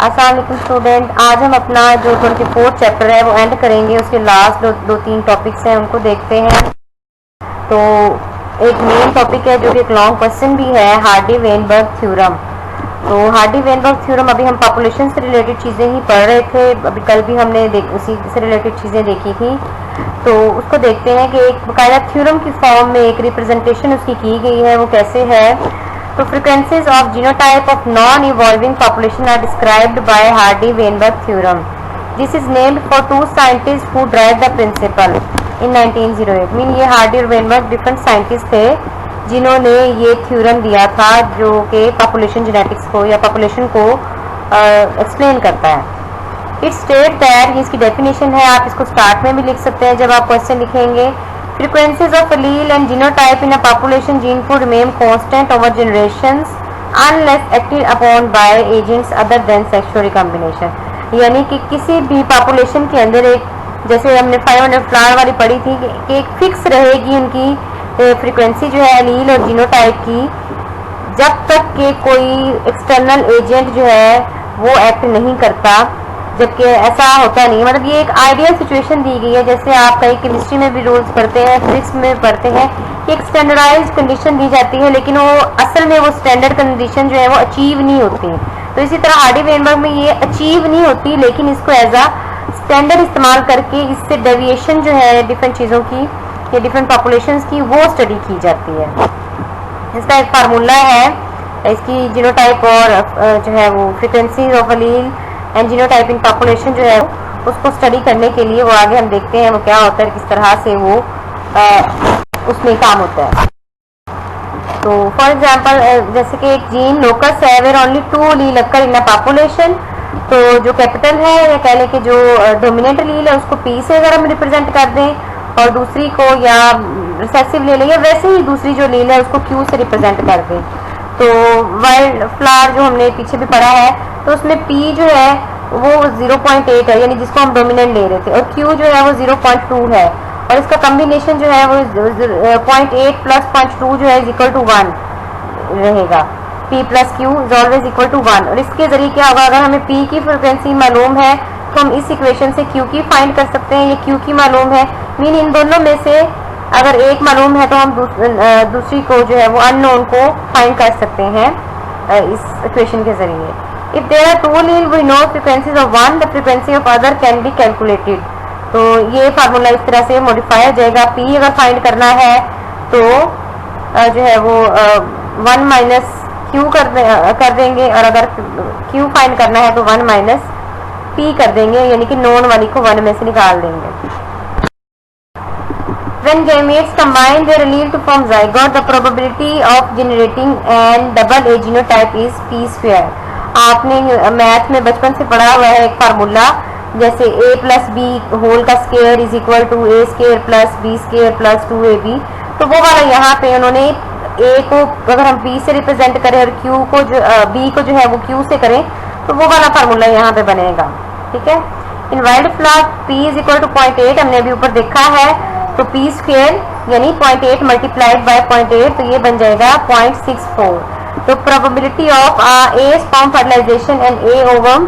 अस्सलाम वालेकुम स्टूडेंट। आज हम अपना जो 24 चैप्टर है वो एंड करेंगे। उसके लास्ट दो तीन टॉपिक्स हैं उनको देखते हैं। तो एक मेन टॉपिक है जो कि एक लॉन्ग क्वेश्चन भी है, हार्डी-वेनबर्ग थ्योरम। तो हार्डी-वेनबर्ग थ्योरम अभी हम पॉपुलेशन से रिलेटेड चीज़ें ही पढ़ रहे थे, अभी कल भी हमने उसी से रिलेटेड चीज़ें देखी थी। तो उसको देखते हैं कि एक बाकायदा थ्योरम की फॉर्म में एक रिप्रेजेंटेशन उसकी की गई है, वो कैसे है। तो frequencies of genotype of non-evolving population are described by Hardy-Weinberg theorem. This is named for two scientists who derived the principle in 1908. Mean ये हार्डी और वेनबर्ग डिफरेंट साइंटिस्ट थे जिन्होंने ये थ्योरम दिया था जो कि पॉपुलेशन जेनेटिक्स को या पॉपुलेशन को एक्सप्लेन करता है। इट स्टेट दैट, इसकी डेफिनेशन है, आप इसको स्टार्ट में भी लिख सकते हैं जब आप क्वेश्चन लिखेंगे। Frequencies of allele and genotype in a population gene pool remain constant over generations unless acted upon by agents other than sexual recombination. यानी कि किसी भी पॉपुलेशन के अंदर एक, जैसे हमने 500 फ्लावर वाली पढ़ी थी कि एक फिक्स रहेगी उनकी फ्रीक्वेंसी जो है एलील और जीनोटाइप की, जब तक कि कोई एक्सटर्नल एजेंट जो है वो एक्ट नहीं करता, जबकि ऐसा होता नहीं। मतलब ये एक आइडियल सिचुएशन दी गई है, जैसे आप कई केमिस्ट्री में भी रूल्स पढ़ते हैं, फिजिक्स में पढ़ते हैं कि एक स्टैंडर्डाइज्ड कंडीशन दी जाती है, लेकिन वो असल में वो स्टैंडर्ड कंडीशन जो है वो अचीव नहीं होती। तो इसी तरह हार्डी-वेनबर्ग में ये अचीव नहीं होती, लेकिन इसको एज आ स्टैंडर्ड इस्तेमाल करके इससे डेविएशन जो है डिफरेंट चीज़ों की या डिफरेंट पॉपुलेशंस की वो स्टडी की जाती है। इसका एक फार्मूला है, इसकी जीनोटाइप और जो है वो frequency of allele and genotype in population जो है उसको स्टडी करने के लिए वो आगे हम देखते हैं वो क्या होता है, किस तरह से वो उसमें काम होता है। तो फॉर एग्जांपल जैसे कि एक जीन लोकस है where only 2 allele occur in a population. तो जो कैपिटल है या कह लें कि जो डोमिनेंट एलील है उसको पी से अगर हम रिप्रेजेंट कर दें और दूसरी को या रिसेसिव ले लें, या वैसे ही दूसरी जो एलील है उसको क्यू से रिप्रेजेंट कर दें। तो वाइल्ड फ्लावर जो हमने पीछे भी पढ़ा है तो उसमें P जो है वो 0.8 है, यानी जिसको हम डोमिनेंट ले रहे थे, और Q जो है वो 0.2 है, और इसका कम्बिनेशन जो है वो 0.8 प्लस 0.2 जो है इक्वल टू 1 रहेगा। P plus Q is always equal to 1। और इसके जरिए क्या होगा, अगर हमें P की फ्रिक्वेंसी मालूम है तो हम इस इक्वेशन से Q की फाइंड कर सकते हैं, ये Q की मालूम है, मीन इन दोनों में से अगर एक मालूम है तो हम दूसरी को जो है वो अननोन को फाइंड कर सकते हैं इस इक्वेशन के जरिए। If there are 2 allele we know frequencies of one, the frequency of other can be calculated. तो ये फार्मूला इस तरह से मॉडिफाई हो जाएगा। P अगर फाइंड करना है तो जो है वो 1 माइनस Q कर देंगे, और अगर Q फाइंड करना है तो 1 माइनस P कर देंगे, यानी कि नॉन वाली को 1 में से निकाल देंगे। When gametes combine their allele to form zygote, the probability of generating and double A genotype is P square. आपने मैथ में बचपन से पढ़ा हुआ है एक फार्मूला, जैसे A प्लस बी होल का square is equal to A square plus B square plus 2AB। तो वो वाला यहाँ पे उन्होंने A को अगर हम B से रिप्रेजेंट करें और Q को जो B को जो है वो Q से करें तो वो वाला फार्मूला यहाँ पे बनेगा। ठीक है। In wild flower P is equal to 0.8 हमने अभी ऊपर देखा है, तो P स्क्वेयर यानी 0.8 मल्टीप्लाइड बाय 0.8, तो ये बन जाएगा 0.64। तो probability of A sperm fertilization and A ovum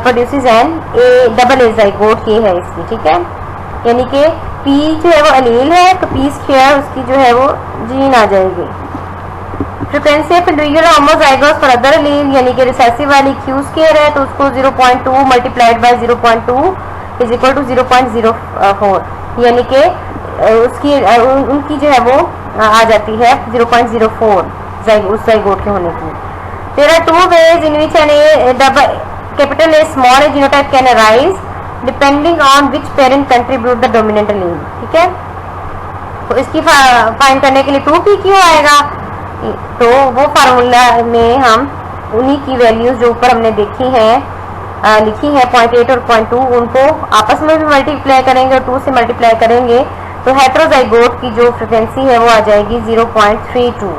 produces an A double A zygote, ये है इसकी। ठीक है, यानी कि P जो है वो एलील है तो P स्क्वेयर उसकी जो है वो जीन आ जाएगी। Frequency of individual homozygous for other allele यानी कि रिसेसिव वाली Q स्क्वेयर है, तो उसको 0.2 multiplied by 0.2 is equal to 0.04, यानी कि उसकी उनकी जो है वो आ जाती है 0.04 उस ज़ाइगोट के होने की। There are 2 ways in which an A double capital A small A genotype can arise depending on which parent contribute the dominant allele. ठीक है, तो इसकी फाइंड करने के लिए 2P क्यों आएगा, तो वो फार्मूला में हम उन्हीं की वैल्यूज जो ऊपर हमने देखी हैं लिखी है 0.8 और 0.2, उनको आपस में भी मल्टीप्लाई करेंगे और 2 से मल्टीप्लाई करेंगे तो हेटेरोजाइगोट की जो फ्रीक्वेंसी है वो आ जाएगी 0.32।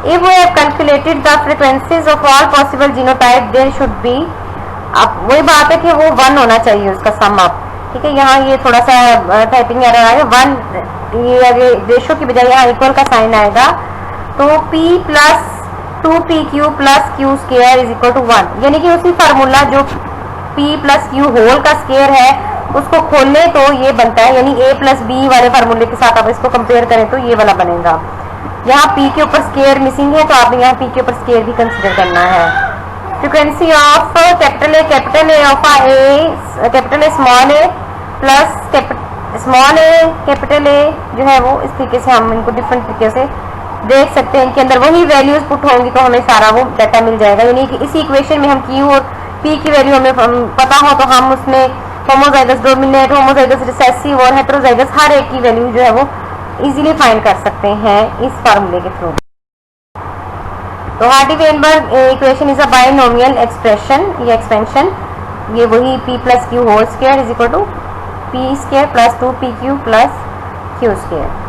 If we have calculated the frequencies of all possible genotype there should be, अब वही बात है कि वो 1 होना चाहिए उसका सम अप। ठीक है, यहाँ ये थोड़ा सा टाइपिंग एरर आएगा, 1 ये आगे रेशो की बजाय यहाँ इक्वल का साइन आएगा, तो P plus 2pq plus q square is equal to 1, यानी कि उसी फार्मूला जो p प्लस क्यू होल का स्क्वायर है उसको खोलने तो ये बनता है, यानी a प्लस बी वाले फार्मूले के साथ आप इसको कंपेयर करें तो ये वाला बनेगा। यहाँ p के ऊपर स्क्वायर मिसिंग है तो आपने यहाँ p के ऊपर स्क्वायर भी कंसिडर करना है। Frequency of capital A of capital A small A plus small A capital A जो है वो इस तरीके से हम इनको डिफरेंट तरीके से देख सकते हैं। इनके अंदर वही वैल्यूज पुट होंगी तो हमें सारा वो डाटा मिल जाएगा, यानी कि इसी इक्वेशन में हम क्यू और पी की वैल्यू हमें पता हो तो हम उसमें होमोजाइगस डोमिनेट, होमोजाइगस रिसेसिव और हेटेरोजाइगस हर एक की वैल्यू जो है वो इजीली फाइंड कर सकते हैं इस फार्मूले के थ्रू। तो Hardy Weinberg equation is a binomial expression या एक्सपेंशन, ये वही p plus q whole square is equal to p square plus 2pq plus q square.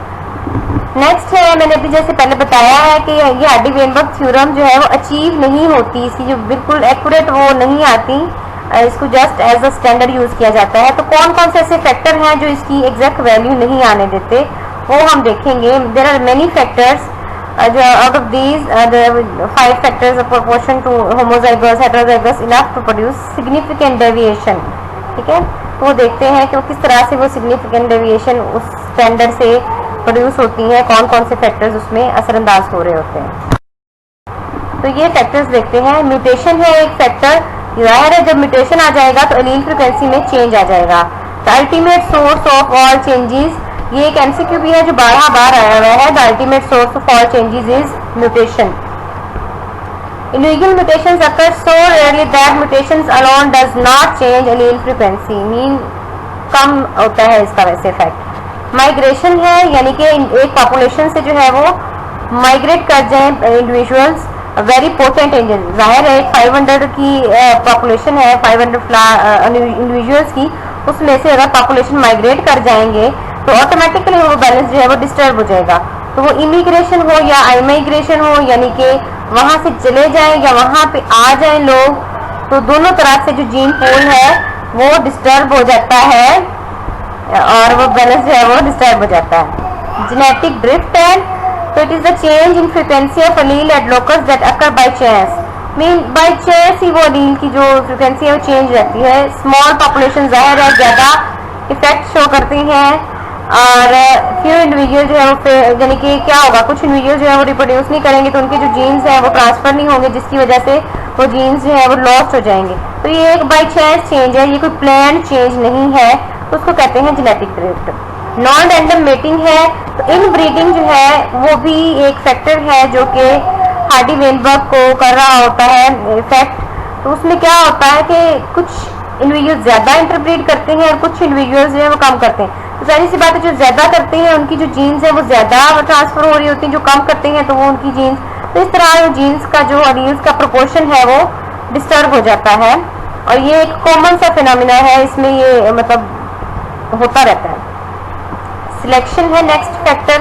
Next है, मैंने अभी जैसे पहले बताया है कि ये हार्डी-वेनबर्ग थ्योरम जो है वो अचीव नहीं होती, इसकी जो बिल्कुल एक्यूरेट वो नहीं आती, इसको just as a standard use किया जाता है। तो कौन कौन से ऐसे फैक्टर हैं जो इसकी एग्जैक्ट वैल्यू नहीं आने देते वो हम देखेंगे। There are many factors, out of these there are 5 factors of proportion to homozygous heterozygous enough to produce significant deviation, ठीक है। तो वो देखते हैं कि वो किस तरह से वो significant deviation उस स्टैंडर्ड से प्रोड्यूस होती हैं, कौन कौन से फैक्टर्स उसमें असरअंदाज हो रहे होते हैं। तो ये फैक्टर्स देखते हैं। म्यूटेशन है एक फैक्टर, जाहिर है जब म्यूटेशन आ जाएगा तो एलील फ्रीक्वेंसी में चेंज आ जाएगा। The ultimate source of all changes, ये एक एमसीक्यू भी है जो 12 बार आया हुआ है। The ultimate source of all changes is mutation. Individual mutations occur so rarely that mutations alone does not change allele frequency, mean कम होता है इसका वैसे इफेक्ट। माइग्रेशन है, यानी कि एक पॉपुलेशन से जो है वो माइग्रेट कर जाए इंडिविजुअल्स, वेरी पोटेंट एंजल। जाहिर है 500 की पॉपुलेशन है, 500 इंडिविजुअल्स की, उसमें से अगर पॉपुलेशन माइग्रेट कर जाएंगे तो ऑटोमेटिकली वो बैलेंस जो है वो डिस्टर्ब हो जाएगा। तो वो इमिग्रेशन हो या इमाइग्रेशन हो, यानी कि वहां से चले जाएं या वहां पे आ जाएं लोग, तो दोनों तरफ से जो जीन पूल है वो डिस्टर्ब हो जाता है और वो बैलेंस जो है वो डिस्टर्ब हो जाता है। जेनेटिक ड्रिफ्ट है, तो it is the change in frequency of allele at locus that occur by chance, mean by chance ही वो अलील की जो फ्रीक्वेंसी है वो चेंज रहती है। स्मॉल पॉपुलेशन जाहिर है ज्यादा इफेक्ट शो करती हैं और फ्यू इंडिविजुअल जो है वो, यानी कि क्या होगा, कुछ इंडिविजुअल जो है वो रिप्रोड्यूस नहीं करेंगे तो उनके जो जीन्स हैं वो ट्रांसफर नहीं होंगे, जिसकी वजह से वो जीन्स जो है वो लॉस्ट हो जाएंगे। तो ये एक बाई चांस चेंज है, ये कोई प्लान चेंज नहीं है, तो उसको कहते हैं genetic drift. Non random mating है, तो इन ब्रीडिंग जो है वो भी एक फैक्टर है जो कि हार्डी-वेनबर्ग को कर रहा होता है इफेक्ट। तो उसमें क्या होता है कि कुछ इंडिविजुअल ज्यादा इंटरब्रीड करते हैं और कुछ इंडिविजुअल्स जो है वो कम करते हैं। तो जाहिर सी बात है जो ज्यादा करते हैं उनकी जो जीन्स है वो ज्यादा ट्रांसफर हो रही होती है, जो कम करते हैं तो वो उनकी जीन्स, तो इस तरह जीन्स का जो एलील्स का प्रोपोर्शन है वो डिस्टर्ब हो जाता है और ये एक कॉमन सा फिनोमिना है, इसमें ये मतलब होता रहता है। सिलेक्शन है नेक्स्ट फैक्टर,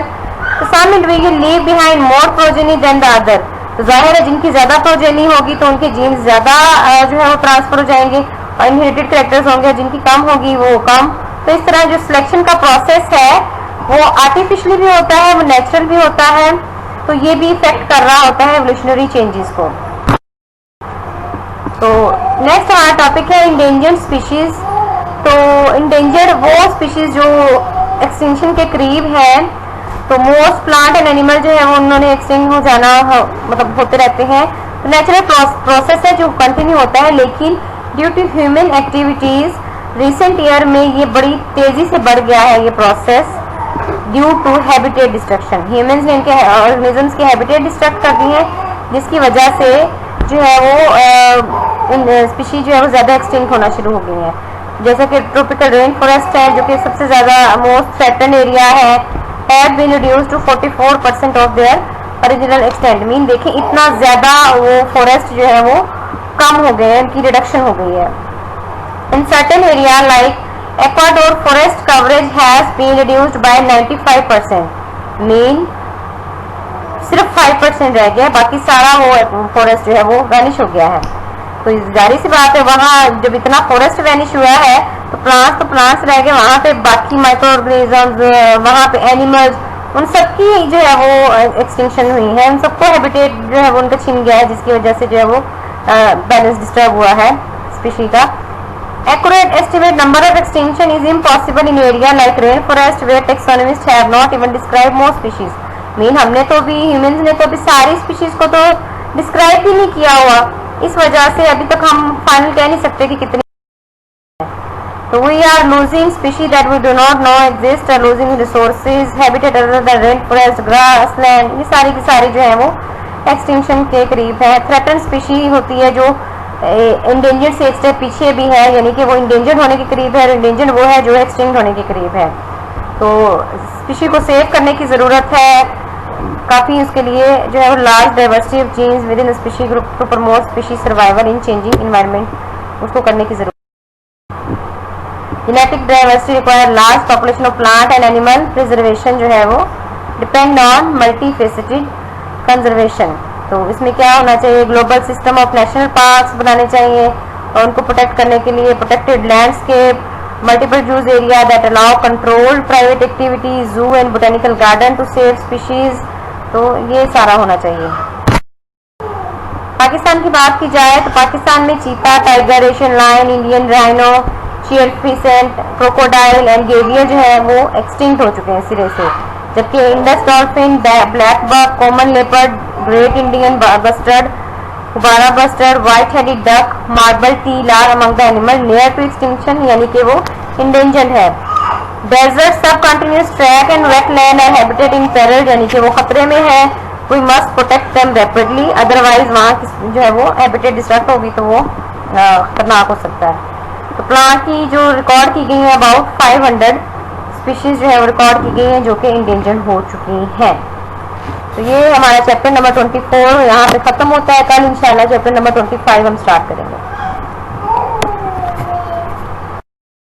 तो some individual leave behind more progeny than the other, तो जाहिर है जिनकी ज्यादा प्रोजेनी होगी तो उनके जीन्स ज्यादा जो है वो ट्रांसफर हो जाएंगे और इनहेरिटेड कैरेक्टर्स होंगे, जिनकी कम होगी वो कम। तो इस तरह जो सिलेक्शन का प्रोसेस है वो आर्टिफिशियली भी होता है, वो नेचुरल भी होता है, तो ये भी इफेक्ट कर रहा होता है एवोल्यूशनरी चेंजेस को। तो नेक्स्ट हमारा टॉपिक है इंडेंजर्ड स्पीशीज। तो इंडेंजर्ड वो स्पीशीज जो एक्सटिंक्शन के करीब है, तो मोस्ट प्लांट एंड एनिमल जो है वो उन्होंने एक्सटिंक्ट हो जाना मतलब होते रहते हैं। तो नेचुरल प्रोसेस है जो कंटिन्यू होता है, लेकिन due to human activities recent year में ये बड़ी तेजी से बढ़ गया है ये process, due to habitat destruction. Humans ने इनके ऑर्गेनिजम्स के हैबिटेट डिस्ट्रक्ट कर दी है, जिसकी वजह से जो है वो स्पीशीज जो है वो ज्यादा एक्सटिंक्ट होना शुरू हो गई है। जैसे कि ट्रॉपिकल रेन फॉरेस्ट है जो कि सबसे ज्यादा मोस्ट थ्रेटन एरिया है, have been reduced to 44% of their original extent. Mean देखें इतना ज्यादा वो फॉरेस्ट जो है वो कम हो गए हैं, इनकी रिडक्शन हो गई है। In certain area like Ecuador, forest coverage has been reduced by 95%. Mean सिर्फ 5% रह गया, बाकी सारा वो फॉरेस्ट जो है वो वैनिश हो गया है। तो जाहिर सी बात है वहाँ जब इतना फॉरेस्ट वैनिश हुआ है तो प्लांट्स रह गए, वहाँ पे बाकी माइक्रो ऑर्गेनिजम्स, वहाँ पे एनिमल्स उन सबकी जो है वो एक्सटिंक्शन हुई है, उन सबको हैबिटेट जो है वो उनका छिन गया है, जिसकी वजह से जो है वो बैलेंस डिस्टर्ब हुआ है स्पीशी का। Accurate estimate number of extinction is impossible in area like rainforest where taxonomists have not even described most species. Mean हमने तो भी ह्यूमंस ने तो अभी सारी स्पीशीज को तो डिस्क्राइब ही नहीं किया हुआ, इस वजह से अभी तक हम फाइनल कह नहीं सकते कि कितनी। तो we are losing species that we do not know exist, are losing resources, habitat other than rainforest, grassland, ये सारी की सारी जो है वो एक्सटिंक्शन के करीब है। थ्रेटन स्पीशी होती है जो इंडेंजर्ड से एक स्टेप पीछे भी है, यानी कि वो इंडेंजर्ड होने के करीब है, और इंडेंजर्ड वो है जो एक्सटिंक्ट होने के करीब है। तो स्पीशी को सेव करने की ज़रूरत है काफ़ी, उसके लिए जो है वो large diversity of genes with in species group to promote species survival in changing environment, उसको करने की ज़रूरत। Genetic diversity require large population of plant and animal preservation जो है वो डिपेंड ऑन मल्टीफेसेटेड कंजर्वेशन। तो इसमें क्या होना चाहिए, global system of national parks बनाने चाहिए, और उनको प्रोटेक्ट करने के लिए protected landscape, multiple use area that allow controlled private activity, zoo and botanical garden to save species. तो ये सारा होना चाहिए। पाकिस्तान की बात की जाए तो पाकिस्तान में cheetah, tiger, Asian lion, Indian rhino, cheer pheasant, crocodile and gavial जो है वो एक्सटिंक्ट हो चुके हैं सिरे से, जबकि Indus dolphin, black buck, common leopard, great Indian bustard, houbara bustard, white headed duck, marble teal are among the animal near to extinction, यानी कि वो इंडेंजर्ड है। डेजर्ट सब continuous track and wetland and habitat in peril, यानी कि वो खतरे में है। We must protect them rapidly, otherwise वहाँ जो है वो हैबिटेट डिस्ट्रक्ट होगी तो वो खतरनाक हो सकता है। तो प्लांट की जो रिकॉर्ड की गई है अबाउट 500 स्पीशीज जो है वो रिकॉर्ड की गई हैं जो कि इंडेंजर्ड हो चुकी हैं। तो ये हमारा चैप्टर नंबर 24 यहाँ पे ख़त्म होता है। कल इंशाल्लाह चैप्टर नंबर 25 हम स्टार्ट करेंगे।